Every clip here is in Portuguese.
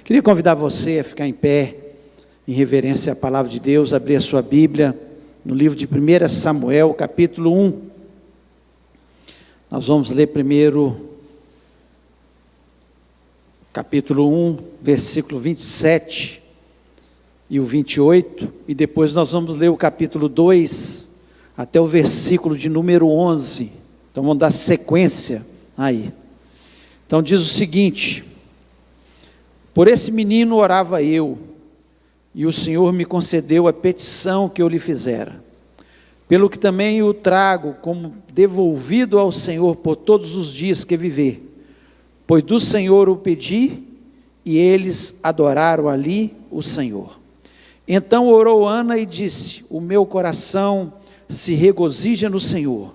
Queria convidar você a ficar em pé, em reverência à palavra de Deus, abrir a sua Bíblia no livro de 1 Samuel, capítulo 1. Nós vamos ler primeiro, capítulo 1, versículo 27 e o 28, e depois nós vamos ler o capítulo 2, até o versículo de número 11. Então vamos dar sequência aí. Então diz o seguinte: por esse menino orava eu, e o Senhor me concedeu a petição que eu lhe fizera, pelo que também o trago como devolvido ao Senhor por todos os dias que viver, pois do Senhor o pedi, e eles adoraram ali o Senhor. Então orou Ana e disse: o meu coração se regozija no Senhor,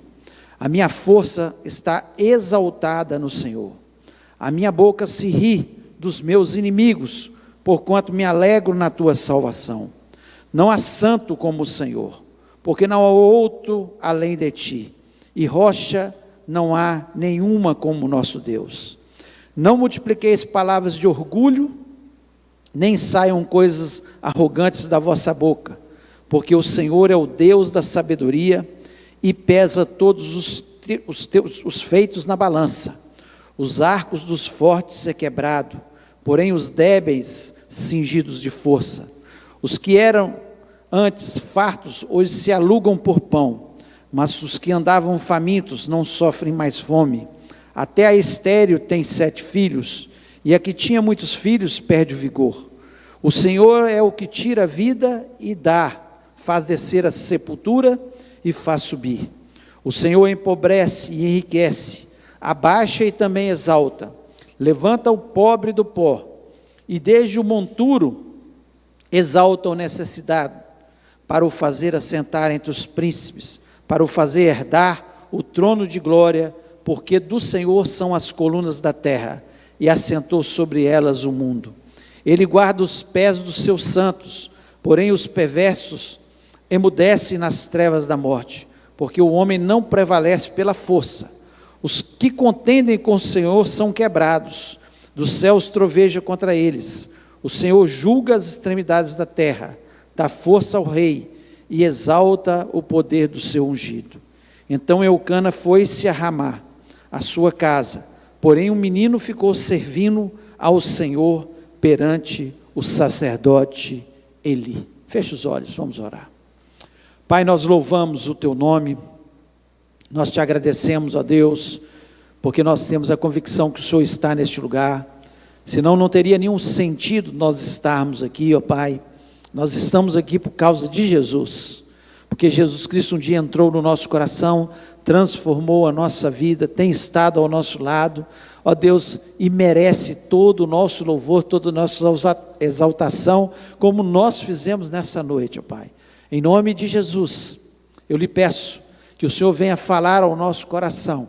a minha força está exaltada no Senhor, a minha boca se ri dos meus inimigos, porquanto me alegro na tua salvação. Não há santo como o Senhor, porque não há outro além de ti, e rocha não há nenhuma como o nosso Deus. Não multipliqueis palavras de orgulho, nem saiam coisas arrogantes da vossa boca, porque o Senhor é o Deus da sabedoria, e pesa todos os feitos na balança. Os arcos dos fortes é quebrado, porém os débeis cingidos de força. Os que eram antes fartos, hoje se alugam por pão, mas os que andavam famintos não sofrem mais fome. Até a estéril tem 7 filhos, e a que tinha muitos filhos perde o vigor. O Senhor é o que tira a vida e dá, faz descer a sepultura e faz subir. O Senhor empobrece e enriquece, abaixa e também exalta. Levanta o pobre do pó, e desde o monturo exalta o necessitado, para o fazer assentar entre os príncipes, para o fazer herdar o trono de glória, porque do Senhor são as colunas da terra, e assentou sobre elas o mundo. Ele guarda os pés dos seus santos, porém os perversos emudecem nas trevas da morte, porque o homem não prevalece pela força. Os que contendem com o Senhor são quebrados, dos céus troveja contra eles. O Senhor julga as extremidades da terra, dá força ao rei, e exalta o poder do seu ungido. Então Eucana foi-se a Ramá, a sua casa, porém o menino ficou servindo ao Senhor perante o sacerdote Eli. Feche os olhos, vamos orar. Pai, nós louvamos o teu nome, nós te agradecemos, ó Deus, porque nós temos a convicção que o Senhor está neste lugar, senão não teria nenhum sentido nós estarmos aqui, ó Pai. Nós estamos aqui por causa de Jesus, porque Jesus Cristo um dia entrou no nosso coração, transformou a nossa vida, tem estado ao nosso lado, ó Deus, e merece todo o nosso louvor, toda a nossa exaltação, como nós fizemos nessa noite, ó Pai. Em nome de Jesus, eu lhe peço que o Senhor venha falar ao nosso coração.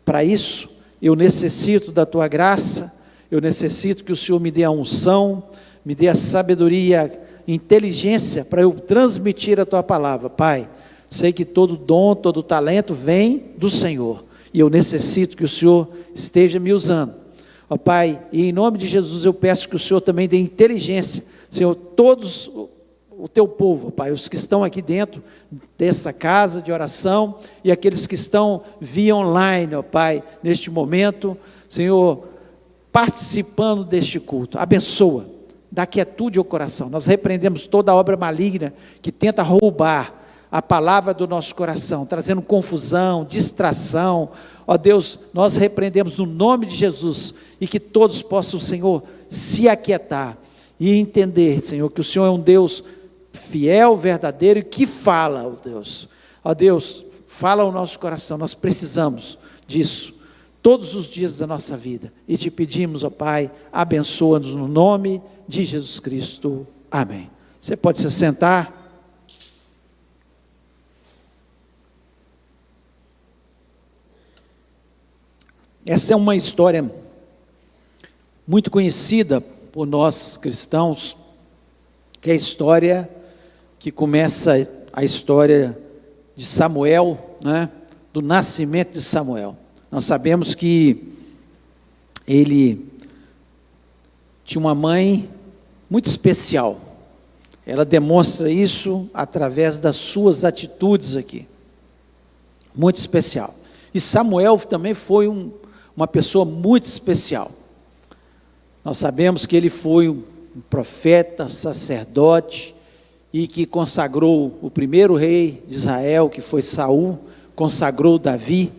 Para isso, eu necessito da tua graça, eu necessito que o Senhor me dê a unção, me dê a sabedoria, inteligência, para eu transmitir a tua palavra. Pai, sei que todo dom, todo talento vem do Senhor, e eu necessito que o Senhor esteja me usando. Ó Pai, e em nome de Jesus eu peço que o Senhor também dê inteligência, Senhor, todos o teu povo, Pai, os que estão aqui dentro dessa casa de oração, e aqueles que estão via online, ó Pai, neste momento, Senhor, participando deste culto, abençoa, dá quietude ao coração. Nós repreendemos toda a obra maligna que tenta roubar a palavra do nosso coração, trazendo confusão, distração, ó Deus, nós repreendemos no nome de Jesus, e que todos possam, Senhor, se aquietar, e entender, Senhor, que o Senhor é um Deus fiel, verdadeiro, e que fala, ó Deus, fala ao nosso coração, nós precisamos disso, todos os dias da nossa vida, e te pedimos, ó Pai, abençoa-nos no nome de Jesus Cristo, amém. Você pode se sentar. Essa é uma história muito conhecida por nós cristãos, que é a história que começa a história de Samuel, né? Do nascimento de Samuel. Nós sabemos que ele tinha uma mãe muito especial. Ela demonstra isso através das suas atitudes aqui. Muito especial. E Samuel também foi uma pessoa muito especial. Nós sabemos que ele foi um profeta, sacerdote, e que consagrou o primeiro rei de Israel, que foi Saul, consagrou Davi.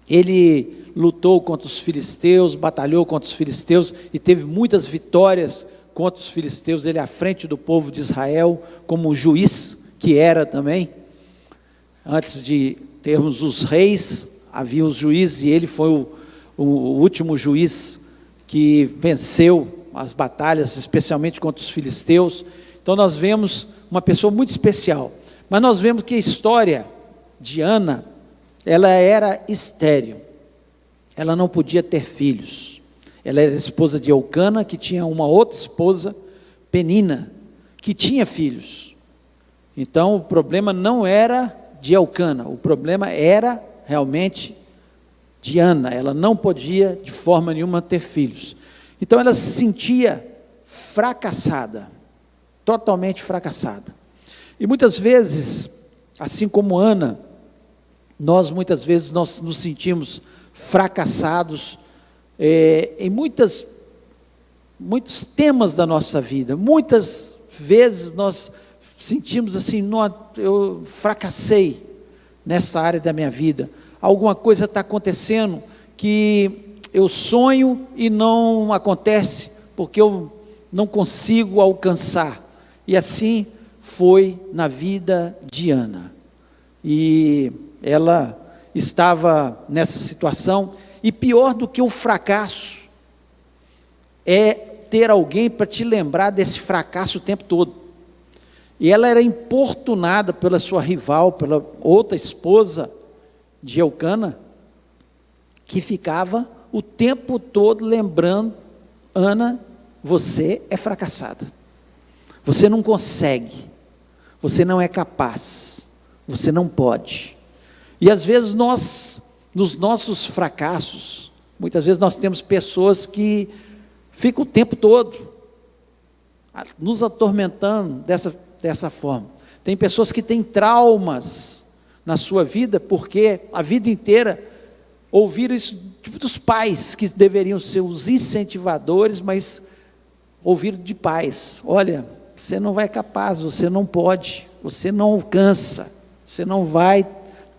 Ele lutou contra os filisteus, batalhou contra os filisteus e teve muitas vitórias contra os filisteus. Ele à frente do povo de Israel, como juiz que era também. Antes de termos os reis, havia os juízes, e ele foi o último juiz que venceu as batalhas, especialmente contra os filisteus. Então nós vemos uma pessoa muito especial, mas nós vemos que a história de Ana, ela era estéril, ela não podia ter filhos. Ela era esposa de Eucana, que tinha uma outra esposa, Penina, que tinha filhos. Então o problema não era de Eucana, o problema era realmente de Ana. Ela não podia de forma nenhuma ter filhos. Então ela se sentia fracassada, totalmente fracassada. E muitas vezes, assim como Ana, muitas vezes nós nos sentimos fracassados em muitos temas da nossa vida. Muitas vezes nós sentimos assim: eu fracassei nessa área da minha vida, alguma coisa está acontecendo que eu sonho e não acontece, porque eu não consigo alcançar. E assim foi na vida de Ana, e ela estava nessa situação. E pior do que o fracasso é ter alguém para te lembrar desse fracasso o tempo todo. E ela era importunada pela sua rival, pela outra esposa de Eucana, que ficava o tempo todo lembrando: Ana, você é fracassada, você não consegue, você não é capaz, você não pode. E às vezes nos nossos fracassos, muitas vezes nós temos pessoas que ficam o tempo todo nos atormentando dessa forma. Tem pessoas que têm traumas na sua vida, porque a vida inteira ouviram isso dos pais, que deveriam ser os incentivadores, mas ouviram de pais: olha, você não vai capaz, você não pode, você não alcança, você não vai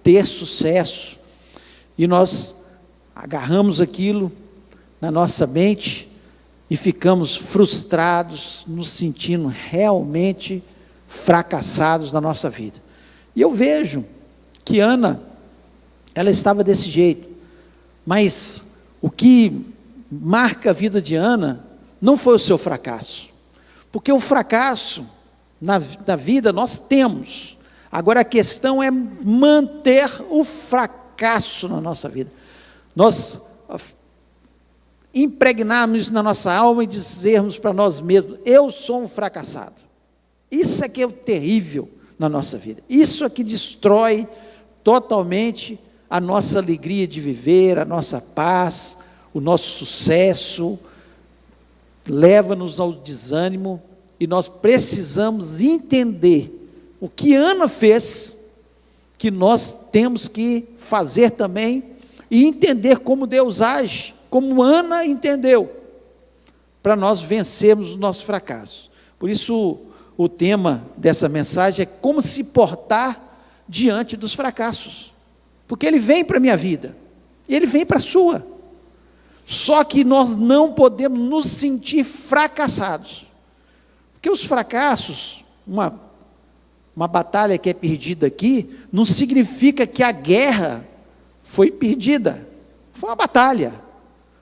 ter sucesso. E nós agarramos aquilo na nossa mente e ficamos frustrados, nos sentindo realmente fracassados na nossa vida. E eu vejo que Ana, ela estava desse jeito, mas o que marca a vida de Ana não foi o seu fracasso, porque o fracasso na vida nós temos. Agora a questão é manter o fracasso na nossa vida. Nós impregnarmos isso na nossa alma e dizermos para nós mesmos: eu sou um fracassado. Isso é que é terrível na nossa vida. Isso é que destrói totalmente a nossa alegria de viver, a nossa paz, o nosso sucesso, leva-nos ao desânimo. E nós precisamos entender o que Ana fez, que nós temos que fazer também, e entender como Deus age, como Ana entendeu, para nós vencermos o nosso fracasso. Por isso o tema dessa mensagem é como se portar diante dos fracassos, porque ele vem para a minha vida, e ele vem para a sua. Só que nós não podemos nos sentir fracassados, porque os fracassos, uma batalha que é perdida aqui, não significa que a guerra foi perdida. Foi uma batalha,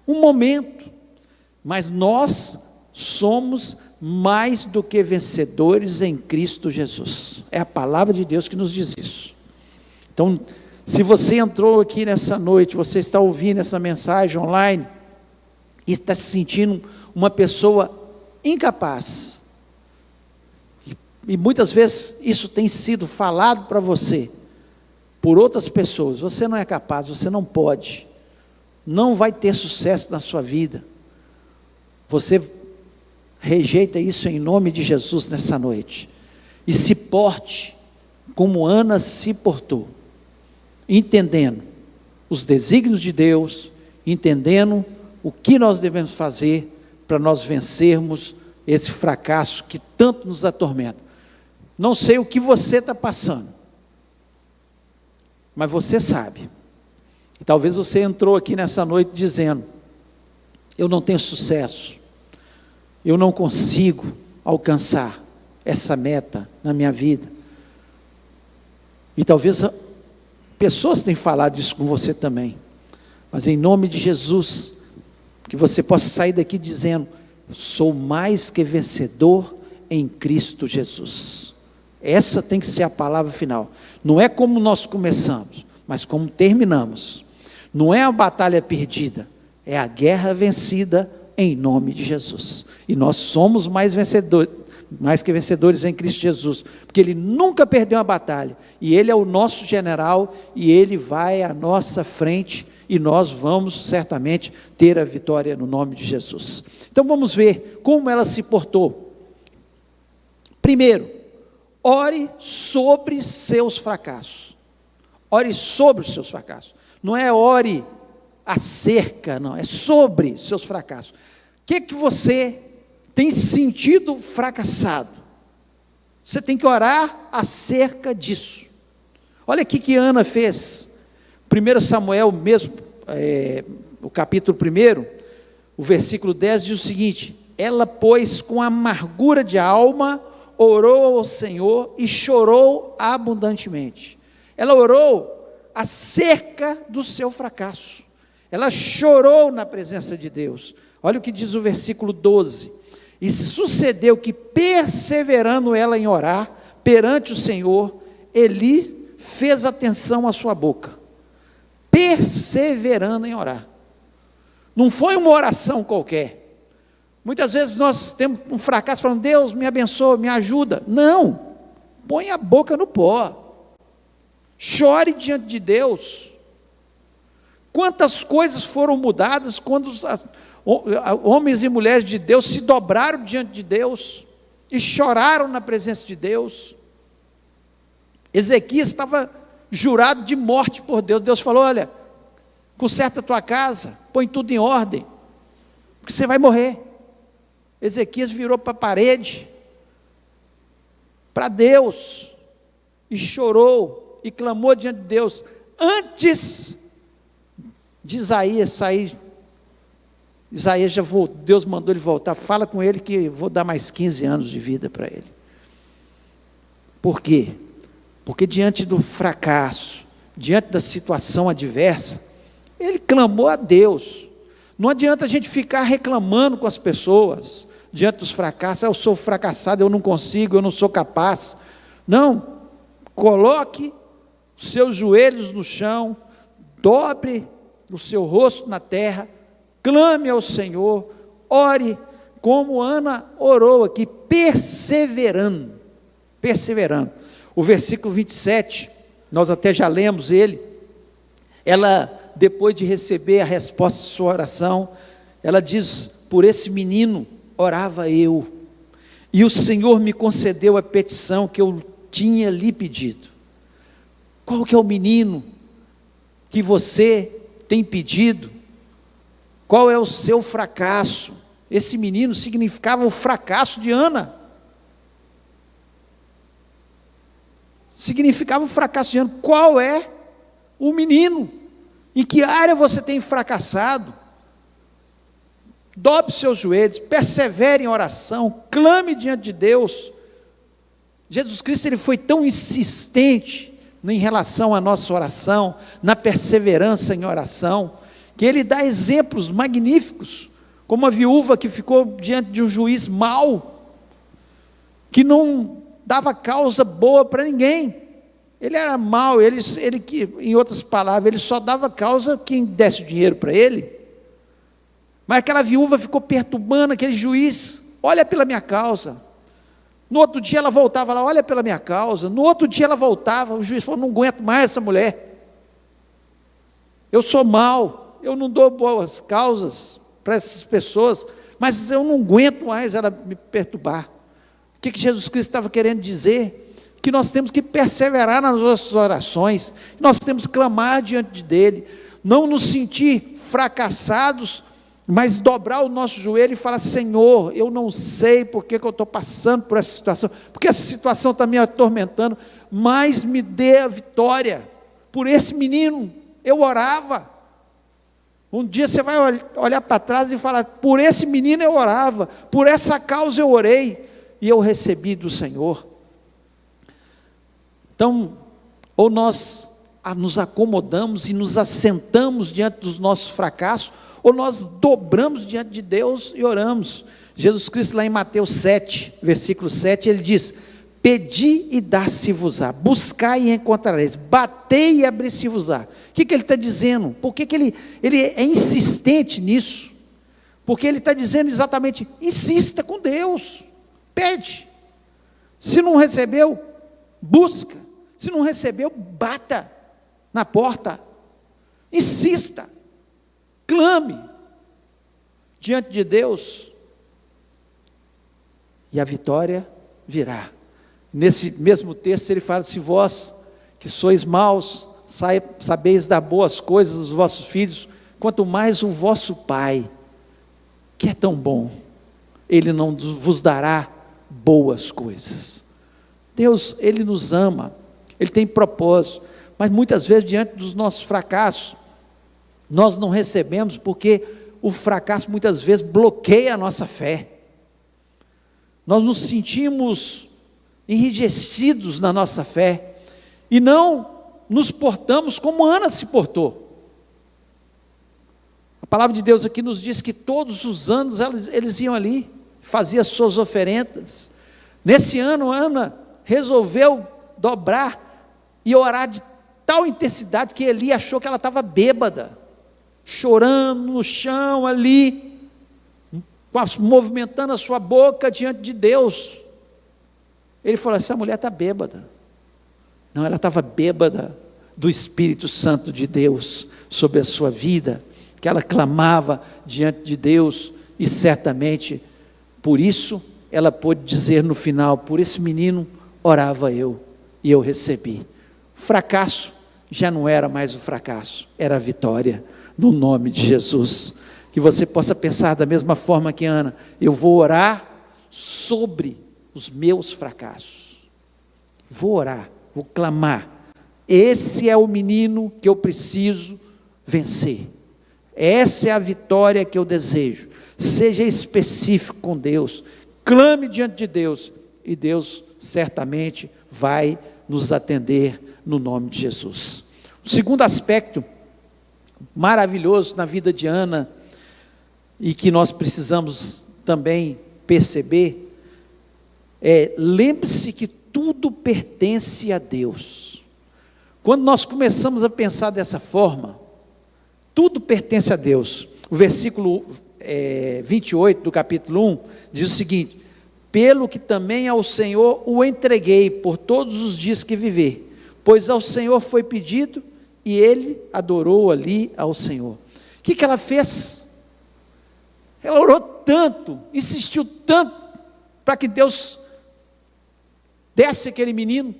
um momento, mas nós somos mais do que vencedores em Cristo Jesus. É a palavra de Deus que nos diz isso. Então, se você entrou aqui nessa noite, você está ouvindo essa mensagem online, e está se sentindo uma pessoa incapaz, e muitas vezes isso tem sido falado para você por outras pessoas: você não é capaz, você não pode, não vai ter sucesso na sua vida. Você rejeita isso em nome de Jesus nessa noite. E se porte como Ana se portou, entendendo os desígnios de Deus, entendendo o que nós devemos fazer para nós vencermos esse fracasso que tanto nos atormenta. Não sei o que você está passando, mas você sabe. E talvez você entrou aqui nessa noite dizendo: eu não tenho sucesso, eu não consigo alcançar essa meta na minha vida. E talvez pessoas tenham falado isso com você também, mas em nome de Jesus, que você possa sair daqui dizendo: sou mais que vencedor em Cristo Jesus. Essa tem que ser a palavra final. Não é como nós começamos, mas como terminamos. Não é a batalha perdida, é a guerra vencida em nome de Jesus. E nós somos mais que vencedores em Cristo Jesus, porque Ele nunca perdeu uma batalha, e Ele é o nosso general, e Ele vai à nossa frente, e nós vamos certamente ter a vitória no nome de Jesus. Então vamos ver como ela se portou. Primeiro, ore sobre seus fracassos. Ore sobre os seus fracassos. Não é ore acerca, não, é sobre seus fracassos. O que você tem sentido fracassado? Você tem que orar acerca disso. Olha aqui que Ana fez. 1 Samuel mesmo, o capítulo 1, o versículo 10 diz o seguinte: ela, pois, com amargura de alma, orou ao Senhor e chorou abundantemente. Ela orou acerca do seu fracasso. Ela chorou na presença de Deus. Olha o que diz o versículo 12: e sucedeu que, perseverando ela em orar perante o Senhor, Eli fez atenção à sua boca. Perseverando em orar. Não foi uma oração qualquer. Muitas vezes nós temos um fracasso falando: Deus me abençoa, me ajuda. Não, põe a boca no pó. Chore diante de Deus. Quantas coisas foram mudadas quando os homens e mulheres de Deus se dobraram diante de Deus e choraram na presença de Deus. Ezequias estava jurado de morte por Deus. Deus falou: olha, conserta a tua casa, põe tudo em ordem, porque você vai morrer. Ezequias virou para a parede, para Deus, e chorou, e clamou diante de Deus, antes de Isaías sair. Isaías já voltou, Deus mandou ele voltar. Fala com ele que vou dar mais 15 anos de vida para ele. Por quê? Porque diante do fracasso, diante da situação adversa, ele clamou a Deus. Não adianta a gente ficar reclamando com as pessoas diante dos fracassos: eu sou fracassado, eu não consigo, eu não sou capaz. Não, coloque os seus joelhos no chão, dobre o seu rosto na terra, clame ao Senhor, ore como Ana orou aqui, perseverando. O versículo 27, nós até já lemos ele. Ela, depois de receber a resposta de sua oração, ela diz: por esse menino orava eu, e o Senhor me concedeu a petição que eu tinha lhe pedido. Qual que é o menino que você tem pedido? Qual é o seu fracasso? Esse menino significava o fracasso de Ana. Significava o fracasso de Ana. Qual é o menino? Em que área você tem fracassado? Dobre seus joelhos, persevere em oração, clame diante de Deus. Jesus Cristo, ele foi tão insistente em relação à nossa oração, na perseverança em oração, que ele dá exemplos magníficos, como a viúva que ficou diante de um juiz mau, que não dava causa boa para ninguém. Ele era mau, ele em outras palavras, ele só dava causa quem desse o dinheiro para ele. Mas aquela viúva ficou perturbando aquele juiz: olha pela minha causa. No outro dia ela voltava lá: olha pela minha causa. No outro dia ela voltava, o juiz falou: não aguento mais essa mulher, eu sou mau, eu não dou boas causas para essas pessoas, mas eu não aguento mais ela me perturbar. O que Jesus Cristo estava querendo dizer? Que nós temos que perseverar nas nossas orações, nós temos que clamar diante dEle, não nos sentir fracassados, mas dobrar o nosso joelho e falar: Senhor, eu não sei porque que eu estou passando por essa situação, porque essa situação está me atormentando, mas me dê a vitória. Por esse menino eu orava. Um dia você vai olhar para trás e falar: por esse menino eu orava, por essa causa eu orei, e eu recebi do Senhor. Então, ou nós nos acomodamos e nos assentamos diante dos nossos fracassos, ou nós dobramos diante de Deus e oramos. Jesus Cristo lá em Mateus 7, versículo 7, ele diz: pedi e dá-se-vos-á, buscai e encontrareis, batei e abri-se-vos-á. O que ele está dizendo? Por que ele é insistente nisso? Porque ele está dizendo exatamente: insista com Deus, pede, se não recebeu, busca, se não recebeu, bata na porta, insista, clame diante de Deus, e a vitória virá. Nesse mesmo texto ele fala: se vós que sois maus, sabeis dar boas coisas aos vossos filhos, quanto mais o vosso Pai, que é tão bom, Ele não vos dará boas coisas. Deus, Ele nos ama, Ele tem propósito, mas muitas vezes diante dos nossos fracassos, nós não recebemos, porque o fracasso muitas vezes bloqueia a nossa fé, nós nos sentimos enrijecidos na nossa fé, e não nos portamos como Ana se portou. A palavra de Deus aqui nos diz que todos os anos eles iam ali, faziam as suas oferendas. Nesse ano, Ana resolveu dobrar e orar de tal intensidade que Eli achou que ela estava bêbada, chorando no chão ali, movimentando a sua boca diante de Deus. Ele falou: essa mulher está bêbada. Não, ela estava bêbada do Espírito Santo de Deus sobre a sua vida, que ela clamava diante de Deus, e certamente por isso ela pôde dizer no final: por esse menino orava eu, e eu recebi. O fracasso já não era mais o fracasso, era a vitória, no nome de Jesus. Que você possa pensar da mesma forma que Ana: eu vou orar sobre os meus fracassos, vou orar, vou clamar, esse é o menino que eu preciso vencer, essa é a vitória que eu desejo. Seja específico com Deus, clame diante de Deus, e Deus certamente vai nos atender no nome de Jesus. O segundo aspecto maravilhoso na vida de Ana, e que nós precisamos também perceber, lembre-se que tudo pertence a Deus. Quando nós começamos a pensar dessa forma, tudo pertence a Deus. O versículo 28 do capítulo 1 diz o seguinte: pelo que também ao Senhor o entreguei por todos os dias que viver, pois ao Senhor foi pedido, e ele adorou ali ao Senhor. O que ela fez? Ela orou tanto, insistiu tanto, para que Deus desse aquele menino.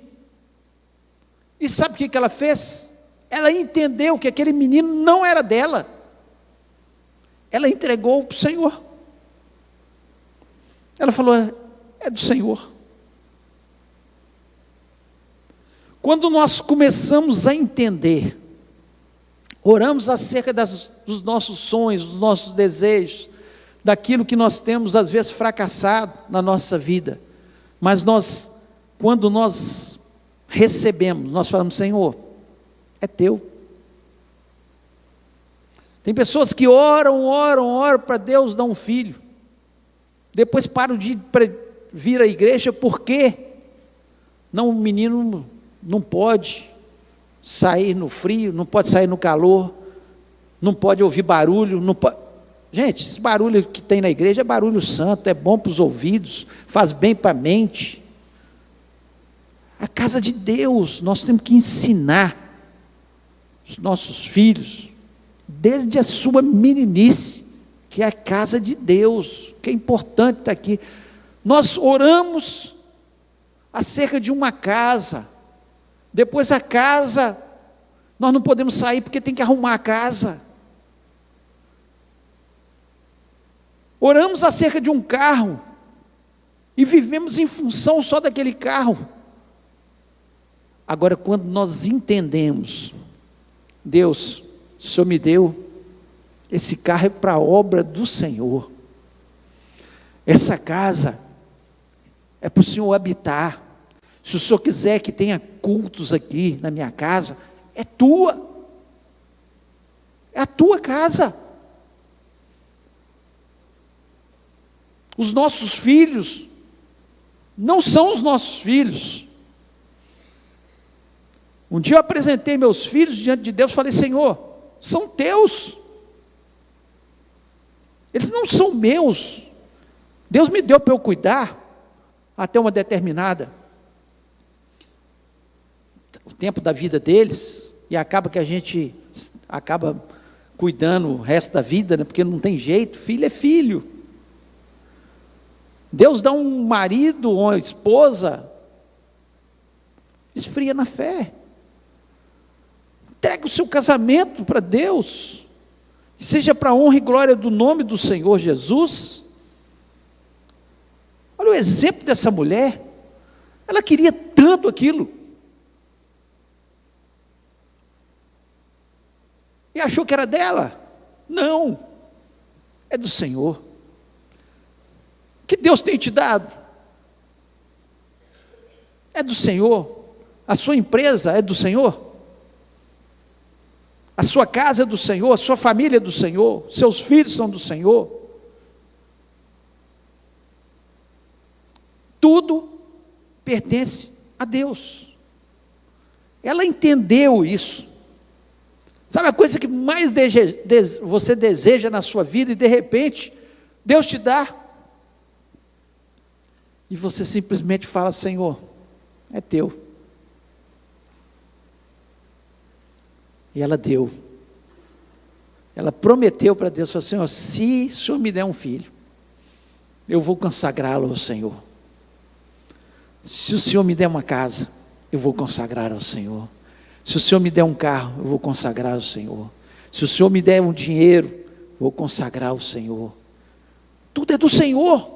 E sabe o que ela fez? Ela entendeu que aquele menino não era dela, ela entregou para o Senhor. Ela falou: é do Senhor. Quando nós começamos a entender, oramos acerca dos nossos sonhos, dos nossos desejos, daquilo que nós temos às vezes fracassado na nossa vida, mas quando nós recebemos, nós falamos: Senhor, é teu. Tem pessoas que oram para Deus dar um filho, depois param de vir à igreja, porque não, o menino não pode sair no frio, não pode sair no calor, não pode ouvir barulho, não pode. Gente, esse barulho que tem na igreja é barulho santo, é bom para os ouvidos, faz bem para a mente. A casa de Deus, nós temos que ensinar os nossos filhos, desde a sua meninice, que é a casa de Deus, que é importante estar aqui. Nós oramos acerca de uma casa, depois a casa, nós não podemos sair porque tem que arrumar a casa. Oramos acerca de um carro, e vivemos em função só daquele carro. Agora, quando nós entendemos, Deus, o Senhor me deu, esse carro é para a obra do Senhor, essa casa é para o Senhor habitar. Se o Senhor quiser que tenha cultos aqui na minha casa, é tua, é a tua casa. Os nossos filhos não são os nossos filhos. Um dia eu apresentei meus filhos diante de Deus, falei: Senhor, são teus, eles não são meus. Deus me deu para eu cuidar até uma determinada o tempo da vida deles, e acaba que a gente acaba cuidando o resto da vida, né? Porque não tem jeito, filho é filho. Deus dá um marido ou uma esposa, esfria na fé, entrega o seu casamento para Deus, que seja para a honra e glória do nome do Senhor Jesus. Olha o exemplo dessa mulher, ela queria tanto aquilo, e achou que era dela. Não, é do Senhor. Que Deus tem te dado é do Senhor. A sua empresa é do Senhor, a sua casa é do Senhor, a sua família é do Senhor, seus filhos são do Senhor. Tudo pertence a Deus. Ela entendeu isso. Sabe a coisa que mais você deseja na sua vida, e de repente Deus te dá, e você simplesmente fala: Senhor, é teu. E ela deu. Ela prometeu para Deus, falou: Senhor, se o Senhor me der um filho, eu vou consagrá-lo ao Senhor. Se o Senhor me der uma casa, eu vou consagrar ao Senhor. Se o Senhor me der um carro, eu vou consagrar ao Senhor. Se o Senhor me der um dinheiro, eu vou consagrar ao Senhor. Tudo é do Senhor.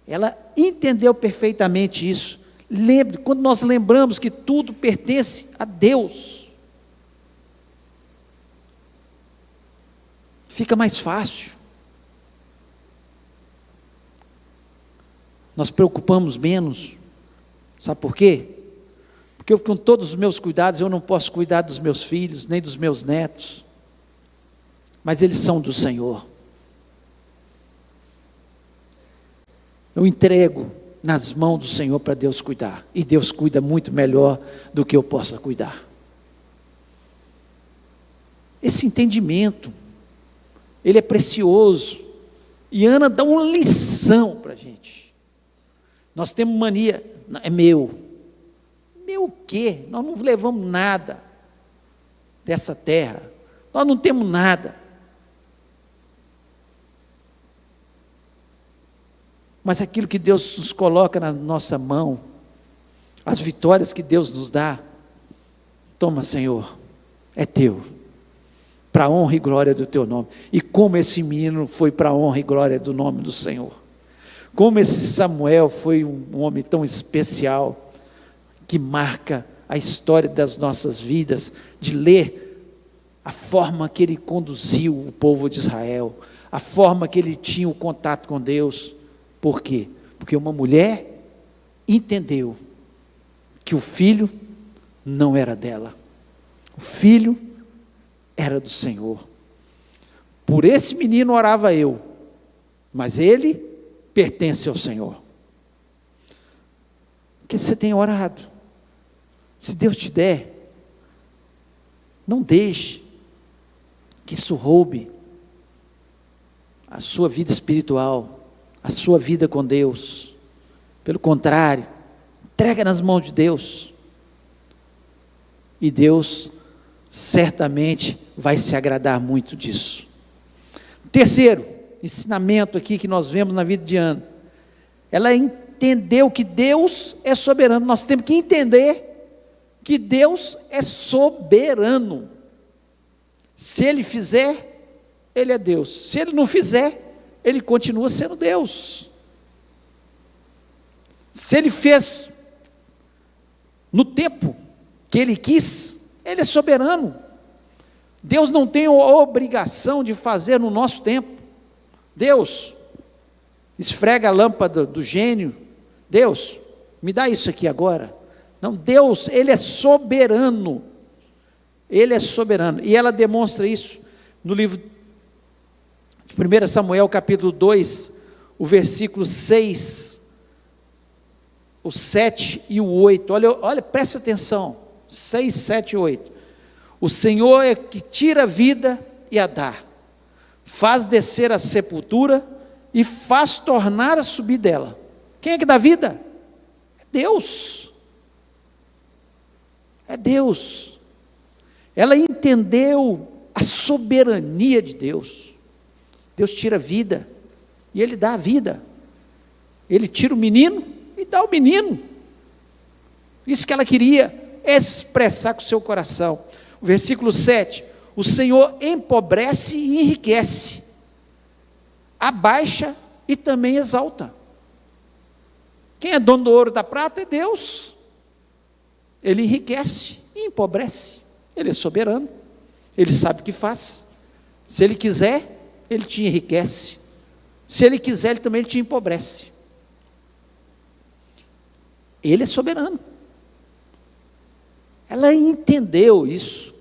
Ela entendeu perfeitamente isso. Lembre, quando nós lembramos que tudo pertence a Deus, fica mais fácil. Nós preocupamos menos. Sabe por quê? Porque com todos os meus cuidados, eu não posso cuidar dos meus filhos, nem dos meus netos, mas eles são do Senhor. Eu entrego nas mãos do Senhor para Deus cuidar, e Deus cuida muito melhor do que eu possa cuidar. Esse entendimento, ele é precioso, e Ana dá uma lição para a gente. Nós temos mania: é meu. Meu o quê? Nós não levamos nada dessa terra, nós não temos nada. Mas aquilo que Deus nos coloca na nossa mão, as vitórias que Deus nos dá, toma, Senhor, é teu, para a honra e glória do teu nome. E como esse menino foi para a honra e glória do nome do Senhor, como esse Samuel foi um homem tão especial, que marca a história das nossas vidas, de ler a forma que ele conduziu o povo de Israel, a forma que ele tinha o contato com Deus. Por quê? Porque uma mulher entendeu que o filho não era dela, o filho era do Senhor. Por esse menino orava eu, mas ele pertence ao Senhor. Que você tem orado. Se Deus te der, não deixe que isso roube a sua vida espiritual, a sua vida com Deus. Pelo contrário, entrega nas mãos de Deus, e Deus certamente vai se agradar muito disso. Terceiro ensinamento aqui que nós vemos na vida de Ana, ela entendeu que Deus é soberano. Nós temos que entender que Deus é soberano. Se Ele fizer, Ele é Deus. Se Ele não fizer, Ele continua sendo Deus. Se Ele fez no tempo que Ele quis, Ele é soberano. Deus não tem a obrigação de fazer no nosso tempo. Deus esfrega a lâmpada do gênio. Deus, me dá isso aqui agora. Não, Deus, Ele é soberano. Ele é soberano. E ela demonstra isso no livro de 1 Samuel, capítulo 2, o versículo 6, o 7 e o 8. Olha, presta atenção. 6, 7 e 8. O Senhor é que tira a vida e a dá, faz descer a sepultura e faz tornar a subir dela. Quem é que dá vida? É Deus. É Deus. Ela entendeu a soberania de Deus. Deus tira a vida e Ele dá a vida. Ele tira o menino e dá o menino. Isso que ela queria expressar com o seu coração. O versículo 7, o Senhor empobrece e enriquece, abaixa e também exalta. Quem é dono do ouro e da prata é Deus. Ele enriquece e empobrece. Ele é soberano, Ele sabe o que faz. Se Ele quiser, Ele te enriquece. Se Ele quiser, Ele também te empobrece. Ele é soberano. Ela entendeu isso.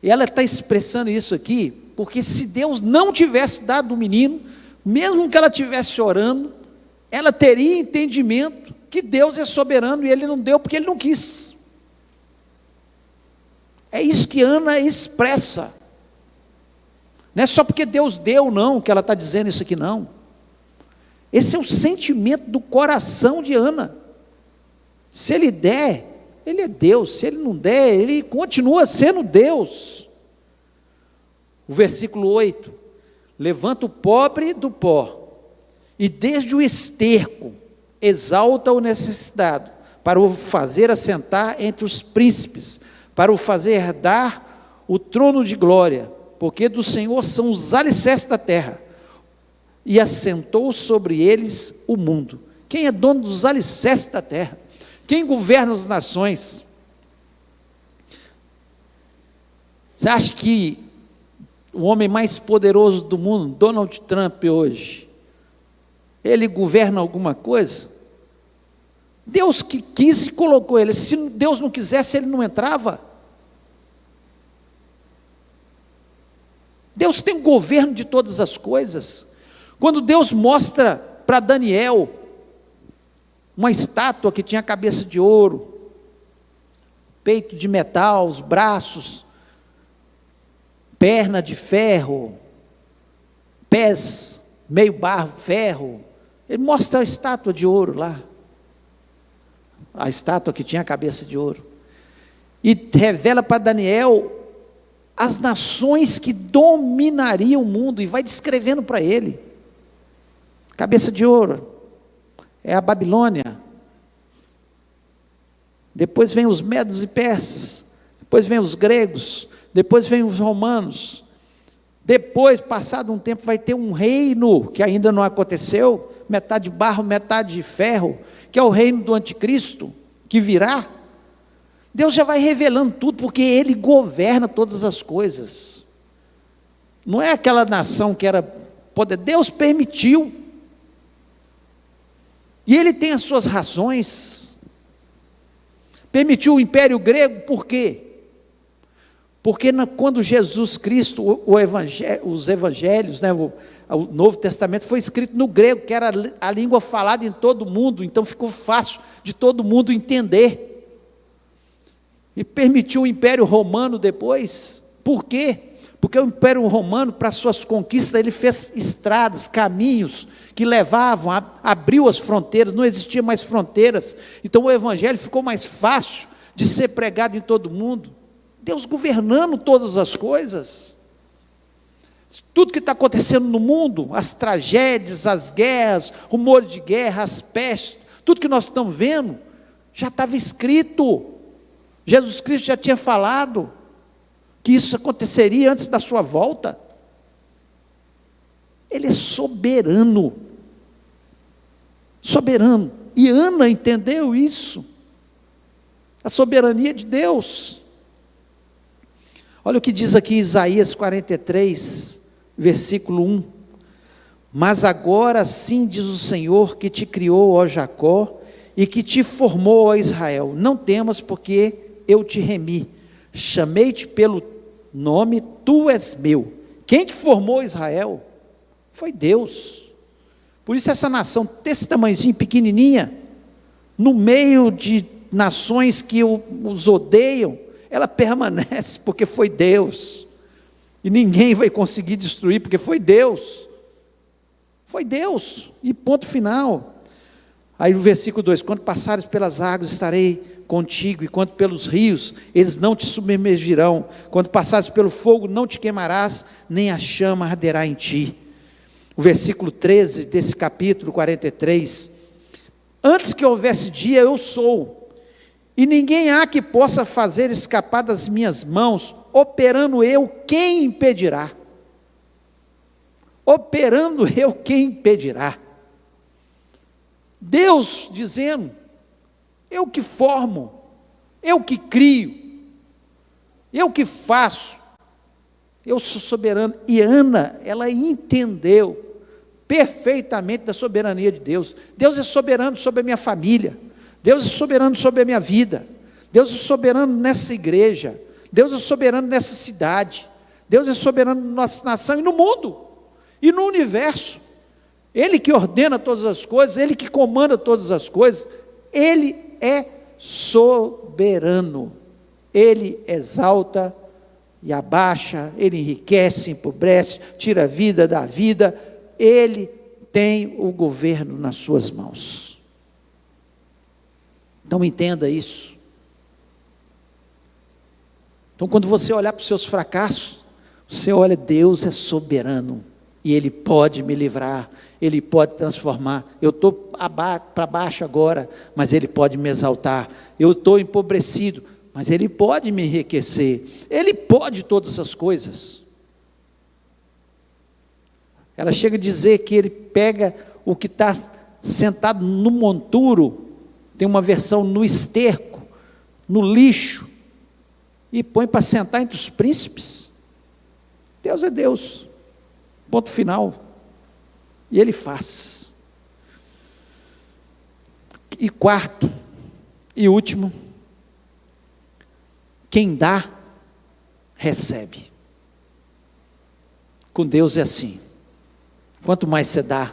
E ela está expressando isso aqui, porque se Deus não tivesse dado o menino, mesmo que ela estivesse orando, ela teria entendimento que Deus é soberano e Ele não deu porque Ele não quis. É isso que Ana expressa. Não é só porque Deus deu, não, que ela está dizendo isso aqui, não. Esse é o sentimento do coração de Ana. Se Ele der, Ele é Deus. Se Ele não der, Ele continua sendo Deus. O versículo 8, levanta o pobre do pó, e desde o esterco, exalta o necessitado, para o fazer assentar entre os príncipes, para o fazer herdar o trono de glória, porque do Senhor são os alicerces da terra, e assentou sobre eles o mundo. Quem é dono dos alicerces da terra? Quem governa as nações? Você acha que o homem mais poderoso do mundo, Donald Trump hoje, ele governa alguma coisa? Deus que quis e colocou ele. Se Deus não quisesse, ele não entrava. Deus tem o governo de todas as coisas. Quando Deus mostra para Daniel uma estátua que tinha cabeça de ouro, peito de metal, os braços, perna de ferro, pés meio barro, ferro. Ele mostra a estátua de ouro lá, a estátua que tinha a cabeça de ouro, e revela para Daniel as nações que dominariam o mundo, e vai descrevendo para ele. Cabeça de ouro é a Babilônia, depois vem os medos e persas, depois vem os gregos, depois vem os romanos, depois, passado um tempo, vai ter um reino que ainda não aconteceu, metade de barro, metade de ferro, que é o reino do anticristo, que virá. Deus já vai revelando tudo, porque Ele governa todas as coisas. Não é aquela nação que era poder, Deus permitiu, e Ele tem as suas razões. Permitiu o Império Grego, por quê? Porque quando Jesus Cristo, os evangelhos, né, o Novo Testamento foi escrito no grego, que era a língua falada em todo mundo, então ficou fácil de todo mundo entender. E permitiu o Império Romano depois. Por quê? Porque o Império Romano, para suas conquistas, ele fez estradas, caminhos que levavam, abriu as fronteiras, não existia mais fronteiras, então o Evangelho ficou mais fácil de ser pregado em todo mundo. Deus governando todas as coisas. Tudo que está acontecendo no mundo, as tragédias, as guerras, rumores de guerra, as pestes, tudo que nós estamos vendo, já estava escrito. Jesus Cristo já tinha falado que isso aconteceria antes da sua volta. Ele é soberano. Soberano. E Ana entendeu isso. A soberania de Deus. Olha o que diz aqui Isaías 43, versículo 1. Mas agora sim diz o Senhor que te criou, ó Jacó, e que te formou, ó Israel. Não temas, porque eu te remi. Chamei-te pelo nome, tu és meu. Quem te formou, Israel? Foi Deus. Por isso essa nação desse tamanhozinho, pequenininha, no meio de nações que os odeiam, ela permanece, porque foi Deus. E ninguém vai conseguir destruir, porque foi Deus. Foi Deus, e ponto final. Aí o versículo 2, quando passares pelas águas, estarei contigo, e quando pelos rios, eles não te submergirão. Quando passares pelo fogo, não te queimarás, nem a chama arderá em ti. O versículo 13 desse capítulo 43, antes que houvesse dia, eu sou, e ninguém há que possa fazer escapar das minhas mãos. Operando eu, quem impedirá? Operando eu, quem impedirá? Deus dizendo, eu que formo, eu que crio, eu que faço, eu sou soberano. E Ana, ela entendeu perfeitamente da soberania de Deus. Deus é soberano sobre a minha família, Deus é soberano sobre a minha vida, Deus é soberano nessa igreja, Deus é soberano nessa cidade, Deus é soberano na nossa nação e no mundo, e no universo. Ele que ordena todas as coisas, Ele que comanda todas as coisas, Ele é soberano. Ele exalta e abaixa, Ele enriquece, empobrece, tira a vida da vida, Ele tem o governo nas suas mãos. Então entenda isso. Então quando você olhar para os seus fracassos, você olha, Deus é soberano, e Ele pode me livrar, Ele pode transformar. Eu estou para baixo agora, mas Ele pode me exaltar. Eu estou empobrecido, mas Ele pode me enriquecer. Ele pode todas as coisas. Ela chega a dizer que Ele pega o que está sentado no monturo, tem uma versão no esterco, no lixo, e põe para sentar entre os príncipes. Deus é Deus, ponto final. E Ele faz. E quarto e último, quem dá, recebe. Com Deus é assim. Quanto mais você dá,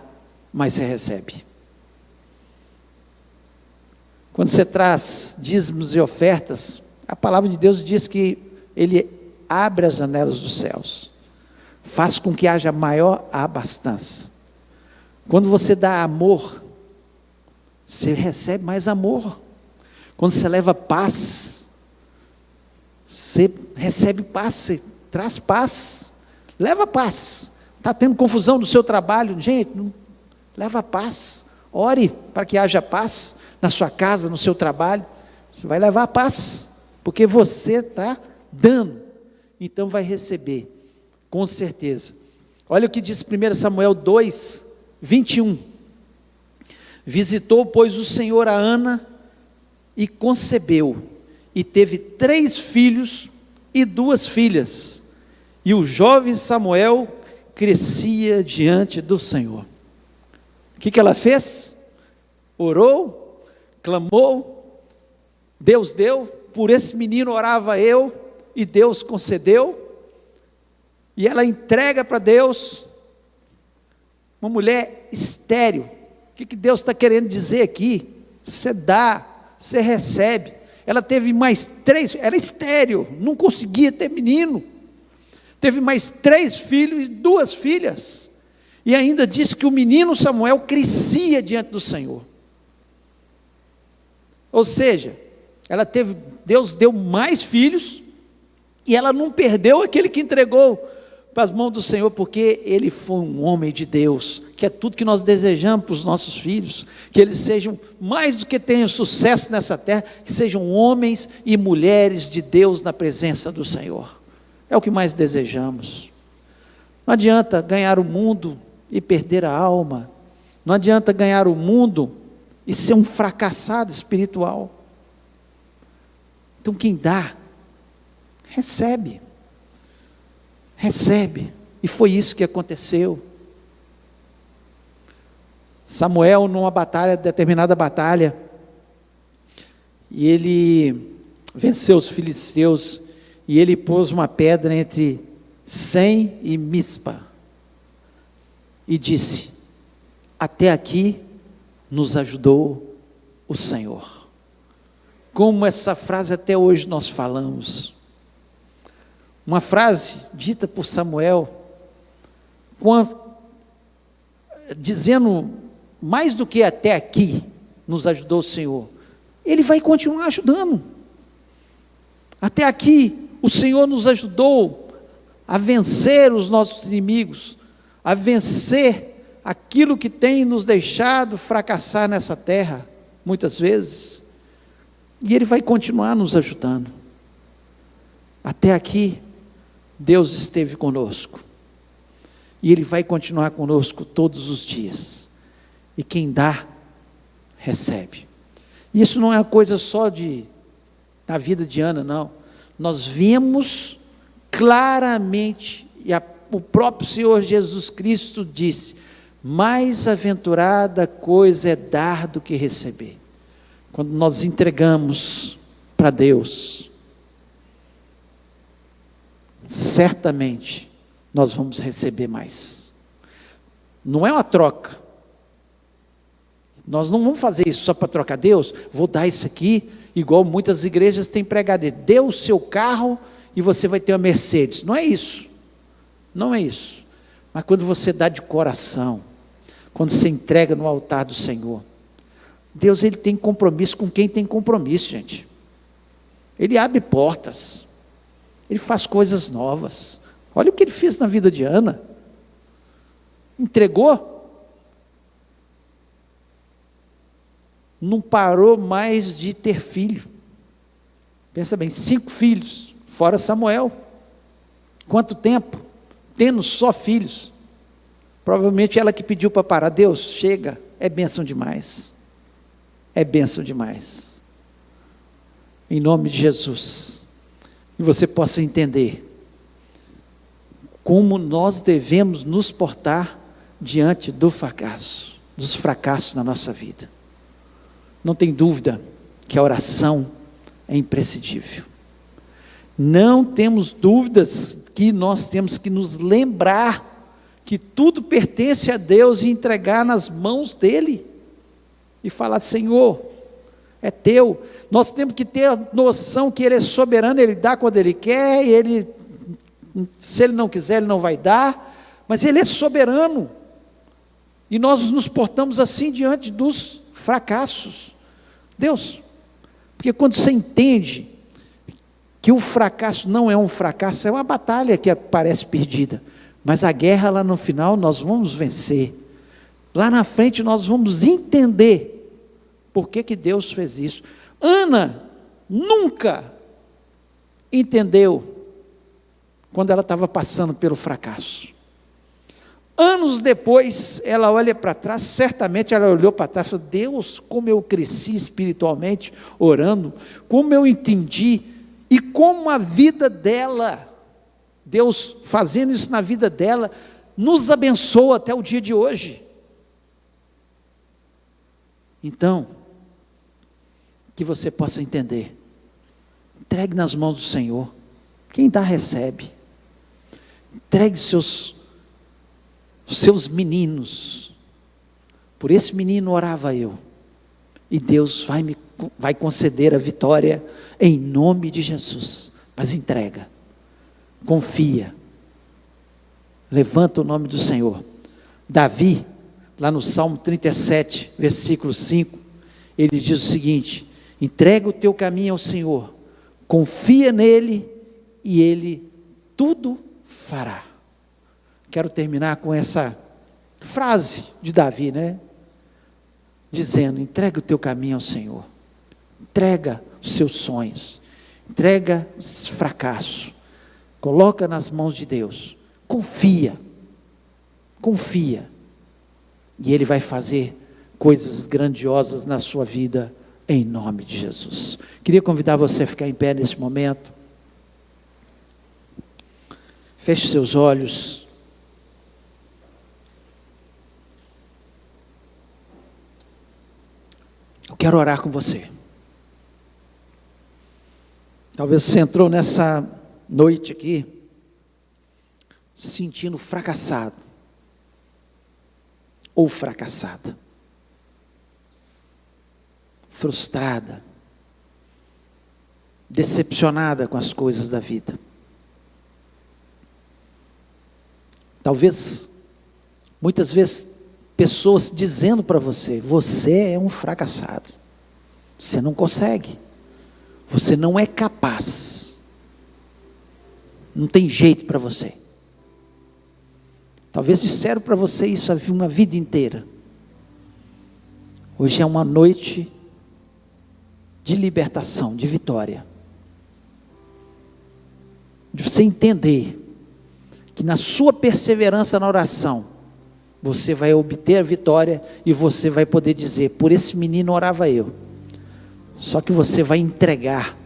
mais você recebe. Quando você traz dízimos e ofertas, a palavra de Deus diz que Ele abre as janelas dos céus, faz com que haja maior abastança. Quando você dá amor, você recebe mais amor. Quando você leva paz, você recebe paz, você traz paz, leva paz. Está tendo confusão no seu trabalho, gente, leva paz, ore para que haja paz na sua casa, no seu trabalho, você vai levar paz, porque você está dando, então vai receber, com certeza. Olha o que diz 1 Samuel 2, 21, visitou, pois, o Senhor a Ana, e concebeu, e teve 3 filhos e 2 filhas, e o jovem Samuel crescia diante do Senhor. O que ela fez? Orou, clamou, Deus deu, por esse menino orava eu, e Deus concedeu, e ela entrega para Deus, uma mulher estéril. O que Deus está querendo dizer aqui? Você dá, você recebe. Ela teve mais 3, era estéril, não conseguia ter menino, teve mais 3 filhos e 2 filhas, e ainda disse que o menino Samuel crescia diante do Senhor. Ou seja, Deus deu mais filhos, e ela não perdeu aquele que entregou para as mãos do Senhor, porque ele foi um homem de Deus, que é tudo que nós desejamos para os nossos filhos, que eles sejam, mais do que tenham sucesso nessa terra, que sejam homens e mulheres de Deus na presença do Senhor, é o que mais desejamos. Não adianta ganhar o mundo e perder a alma, não adianta ganhar o mundo e ser um fracassado espiritual. Então quem dá, recebe, e foi isso que aconteceu. Samuel, numa batalha, determinada batalha, e ele venceu os filisteus, e ele pôs uma pedra entre Sem e Mispa, e disse: até aqui nos ajudou o Senhor. Como essa frase até hoje nós falamos, uma frase dita por Samuel, dizendo mais do que até aqui nos ajudou o Senhor, ele vai continuar ajudando. Até aqui o Senhor nos ajudou a vencer os nossos inimigos, a vencer aquilo que tem nos deixado fracassar nessa terra, muitas vezes, e ele vai continuar nos ajudando. Até aqui Deus esteve conosco, e ele vai continuar conosco todos os dias, e quem dá, recebe. Isso não é uma coisa só da vida de Ana, não. Nós vimos claramente, e o próprio Senhor Jesus Cristo disse: mais aventurada coisa é dar do que receber. Quando nós entregamos para Deus, certamente nós vamos receber mais. Não é uma troca. Nós não vamos fazer isso só para trocar. Deus, vou dar isso aqui, igual muitas igrejas têm pregado: dê o seu carro e você vai ter uma Mercedes. Não é isso, não é isso. Mas quando você dá de coração, quando você entrega no altar do Senhor, Deus, ele tem compromisso com quem tem compromisso, gente. Ele abre portas, ele faz coisas novas. Olha o que ele fez na vida de Ana. Entregou, não parou mais de ter filho. Pensa bem, 5 filhos, fora Samuel. Quanto tempo? Tendo só filhos. Provavelmente ela que pediu para parar. Deus, chega, é bênção demais. É bênção demais. Em nome de Jesus. E você possa entender como nós devemos nos portar diante do fracasso, dos fracassos na nossa vida. Não tem dúvida que a oração é imprescindível. Não temos dúvidas que nós temos que nos lembrar que tudo pertence a Deus e entregar nas mãos dEle. E falar: Senhor, é teu. Nós temos que ter a noção que Ele é soberano, Ele dá quando Ele quer, e se Ele não quiser, Ele não vai dar, mas Ele é soberano, e nós nos portamos assim diante dos fracassos. Deus, porque quando você entende que o fracasso não é um fracasso, é uma batalha que parece perdida, mas a guerra lá no final nós vamos vencer, lá na frente nós vamos entender por que Deus fez isso. Ana nunca entendeu quando ela estava passando pelo fracasso. Anos depois, ela olha para trás, certamente ela olhou para trás e falou: Deus, como eu cresci espiritualmente orando, como eu entendi, e como a vida dela, Deus fazendo isso na vida dela, nos abençoa até o dia de hoje. Então, que você possa entender, entregue nas mãos do Senhor, quem dá recebe. Entregue seus meninos. Por esse menino orava eu, e Deus vai conceder a vitória em nome de Jesus. Mas entrega, confia, levanta o nome do Senhor. Davi, lá no Salmo 37, versículo 5, ele diz o seguinte: entrega o teu caminho ao Senhor, confia nele, e Ele tudo fará. Quero terminar com essa frase de Davi, né? Dizendo: entrega o teu caminho ao Senhor, entrega os seus sonhos, entrega os fracassos, coloca nas mãos de Deus, confia, e Ele vai fazer coisas grandiosas na sua vida, em nome de Jesus. Queria convidar você a ficar em pé nesse momento, feche seus olhos. Eu quero orar com você. Talvez você entrou nessa noite aqui se sentindo fracassado ou fracassada, frustrada, decepcionada com as coisas da vida. Talvez, muitas vezes, pessoas dizendo para você: você é um fracassado, você não consegue, você não é capaz, não tem jeito para você. Talvez disseram para você isso uma vida inteira. Hoje é uma noite de libertação, de vitória, de você entender que na sua perseverança na oração, você vai obter a vitória, e você vai poder dizer: por esse menino orava eu. Só que você vai entregar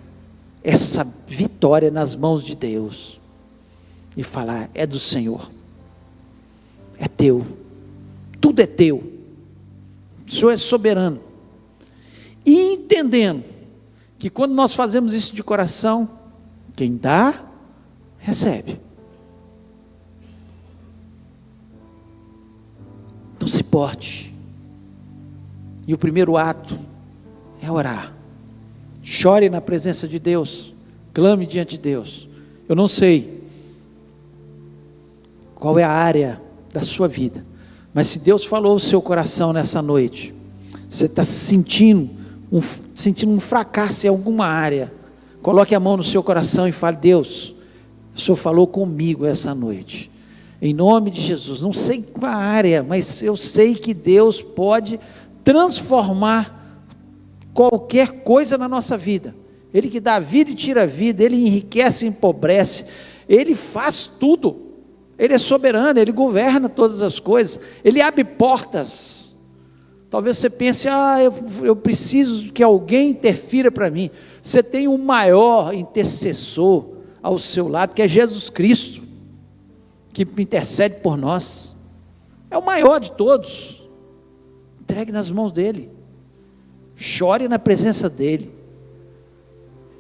essa vitória nas mãos de Deus, e falar: é do Senhor, é teu, tudo é teu, o Senhor é soberano. E entendendo que quando nós fazemos isso de coração, quem dá, recebe. Então se porte, e o primeiro ato é orar. Chore na presença de Deus, clame diante de Deus. Eu não sei qual é a área da sua vida, mas se Deus falou o seu coração nessa noite, você está sentindo um fracasso em alguma área, coloque a mão no seu coração e fale: Deus, o Senhor falou comigo essa noite, em nome de Jesus. Não sei qual área, mas eu sei que Deus pode transformar qualquer coisa na nossa vida. Ele que dá vida e tira a vida, Ele enriquece e empobrece, Ele faz tudo, Ele é soberano, Ele governa todas as coisas, Ele abre portas. Talvez você pense: eu preciso que alguém interfira para mim. Você tem o maior intercessor ao seu lado, que é Jesus Cristo, que intercede por nós, é o maior de todos. Entregue nas mãos dEle, chore na presença dEle,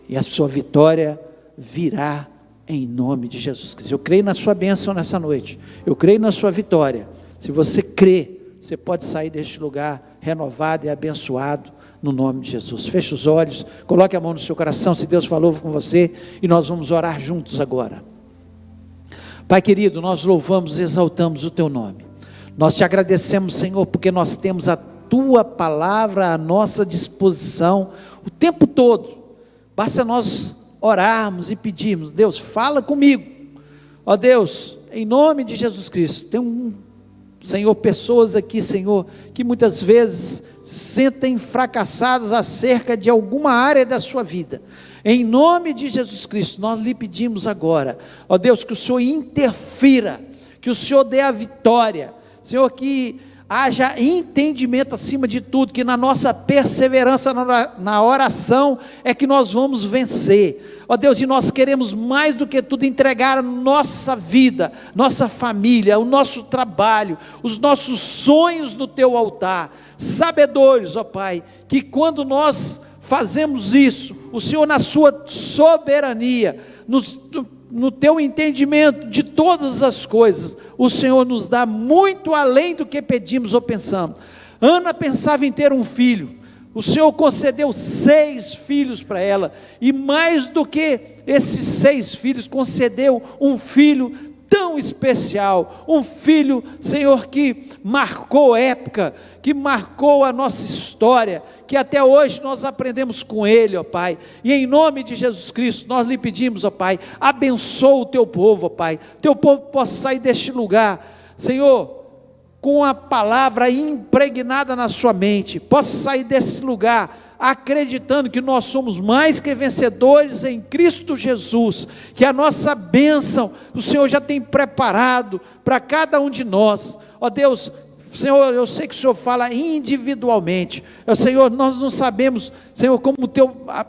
e a sua vitória virá em nome de Jesus Cristo. Eu creio na sua bênção nessa noite, eu creio na sua vitória. Se você crê, você pode sair deste lugar renovado e abençoado, no nome de Jesus. Feche os olhos, coloque a mão no seu coração, se Deus falou com você, e nós vamos orar juntos agora. Pai querido, nós louvamos e exaltamos o Teu nome. Nós Te agradecemos, Senhor, porque nós temos a Tua palavra à nossa disposição o tempo todo. Basta nós orarmos e pedirmos: Deus, fala comigo. Ó Deus, em nome de Jesus Cristo, tem Senhor, pessoas aqui, Senhor, que muitas vezes sentem fracassadas acerca de alguma área da sua vida. Em nome de Jesus Cristo, nós lhe pedimos agora, ó Deus, que o Senhor interfira, que o Senhor dê a vitória, Senhor, que haja entendimento acima de tudo, que na nossa perseverança na oração é que nós vamos vencer. Ó Deus, e nós queremos mais do que tudo entregar a nossa vida, nossa família, o nosso trabalho, os nossos sonhos no Teu altar, sabedores, ó Pai, que quando nós fazemos isso, o Senhor na sua soberania, no Teu entendimento de todas as coisas, o Senhor nos dá muito além do que pedimos ou pensamos. Ana pensava em ter um filho, o Senhor concedeu 6 filhos para ela, e mais do que esses 6 filhos, concedeu um filho tão especial, um filho, Senhor, que marcou época, que marcou a nossa história, que até hoje nós aprendemos com ele, ó Pai, e em nome de Jesus Cristo, nós lhe pedimos, ó Pai, abençoa o teu povo, ó Pai, teu povo possa sair deste lugar, Senhor, com a palavra impregnada na sua mente, possa sair desse lugar, acreditando que nós somos mais que vencedores em Cristo Jesus, que a nossa bênção, o Senhor já tem preparado para cada um de nós, ó Deus, Senhor, eu sei que o Senhor fala individualmente, Senhor, nós não sabemos, Senhor,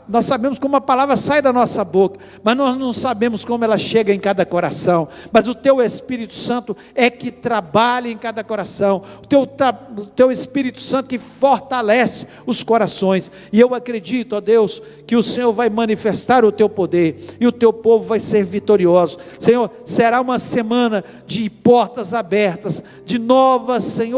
nós sabemos como a palavra sai da nossa boca, mas nós não sabemos como ela chega em cada coração, mas o Teu Espírito Santo é que trabalha em cada coração, o Teu Espírito Santo que fortalece os corações, e eu acredito, ó Deus, que o Senhor vai manifestar o Teu poder, e o Teu povo vai ser vitorioso, Senhor, será uma semana de portas abertas, de novas, Senhor,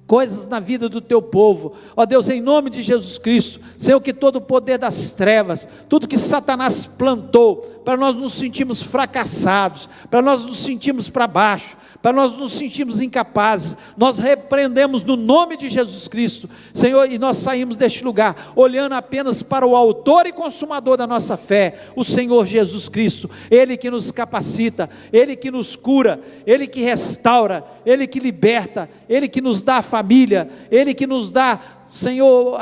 coisas na vida do teu povo, ó Deus, em nome de Jesus Cristo, Senhor, que todo o poder das trevas, tudo que Satanás plantou, para nós nos sentirmos fracassados, para nós nos sentirmos para baixo, para nós nos sentirmos incapazes, nós repreendemos no nome de Jesus Cristo, Senhor, e nós saímos deste lugar, olhando apenas para o autor e consumador da nossa fé, o Senhor Jesus Cristo, Ele que nos capacita, Ele que nos cura, Ele que restaura, Ele que liberta, Ele que nos dá a família, Ele que nos dá, Senhor,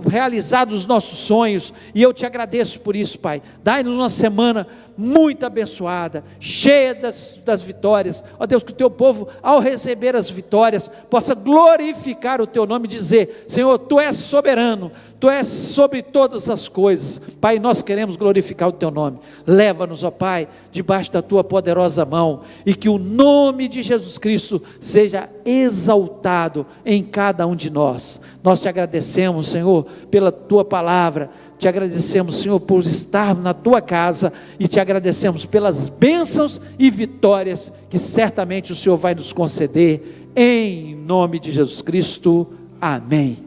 realizar os nossos sonhos, e eu te agradeço por isso, Pai, dai-nos uma semana muito abençoada, cheia das vitórias, ó Deus, que o teu povo, ao receber as vitórias, possa glorificar o teu nome e dizer, Senhor, tu és soberano, tu és sobre todas as coisas, Pai, nós queremos glorificar o teu nome, leva-nos, ó Pai, debaixo da tua poderosa mão, e que o nome de Jesus Cristo seja exaltado em cada um de nós. Nós te agradecemos, Senhor, pela tua palavra, te agradecemos, Senhor, por estar na tua casa, e te agradecemos pelas bênçãos e vitórias que certamente o Senhor vai nos conceder, em nome de Jesus Cristo, amém.